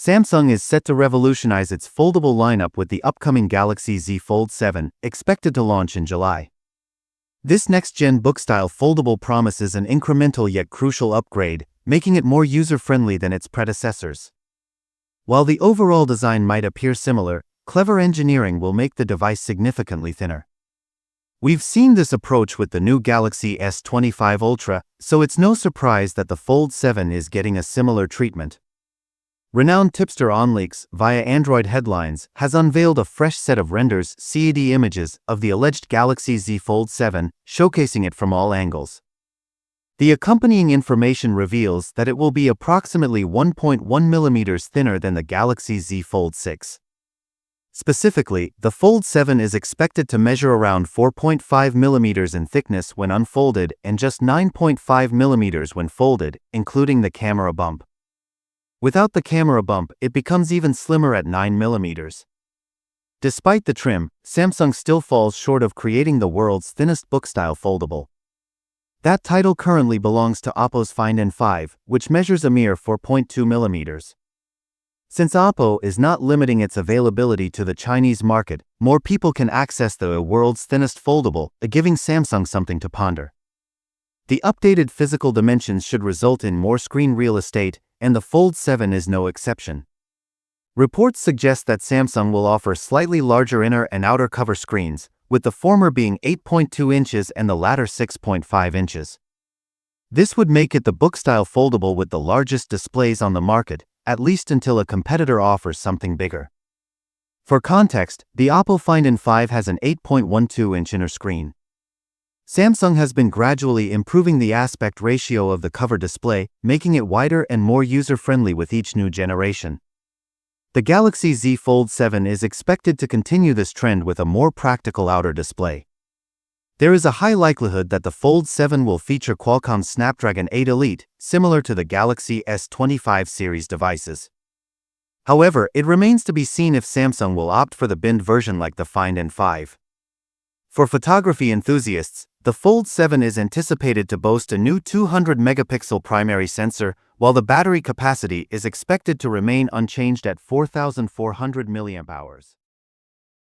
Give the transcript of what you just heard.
Samsung is set to revolutionize its foldable lineup with the upcoming Galaxy Z Fold 7, expected to launch in July. This next-gen book-style foldable promises an incremental yet crucial upgrade, making it more user-friendly than its predecessors. While the overall design might appear similar, clever engineering will make the device significantly thinner. We've seen this approach with the new Galaxy S25 Ultra, so it's no surprise that the Fold 7 is getting a similar treatment. Renowned tipster OnLeaks, via Android Headlines, has unveiled a fresh set of renders (CAD images) of the alleged Galaxy Z Fold 7, showcasing it from all angles. The accompanying information reveals that it will be approximately 1.1 mm thinner than the Galaxy Z Fold 6. Specifically, the Fold 7 is expected to measure around 4.5 mm in thickness when unfolded and just 9.5 mm when folded, including the camera bump. Without the camera bump, it becomes even slimmer at 9 mm. Despite the trim, Samsung still falls short of creating the world's thinnest book-style foldable. That title currently belongs to Oppo's Find N5, which measures a mere 4.2 mm. Since Oppo is not limiting its availability to the Chinese market, more people can access the world's thinnest foldable, giving Samsung something to ponder. The updated physical dimensions should result in more screen real estate, and the Fold 7 is no exception. Reports suggest that Samsung will offer slightly larger inner and outer cover screens, with the former being 8.2 inches and the latter 6.5 inches. This would make it the book-style foldable with the largest displays on the market, at least until a competitor offers something bigger. For context, the Oppo Find N5 has an 8.12-inch inner screen. Samsung has been gradually improving the aspect ratio of the cover display, making it wider and more user-friendly with each new generation. The Galaxy Z Fold 7 is expected to continue this trend with a more practical outer display. There is a high likelihood that the Fold 7 will feature Qualcomm's Snapdragon 8 Elite, similar to the Galaxy S25 series devices. However, it remains to be seen if Samsung will opt for the binned version like the Find N5. For photography enthusiasts, the Fold 7 is anticipated to boast a new 200-megapixel primary sensor, while the battery capacity is expected to remain unchanged at 4,400 mAh.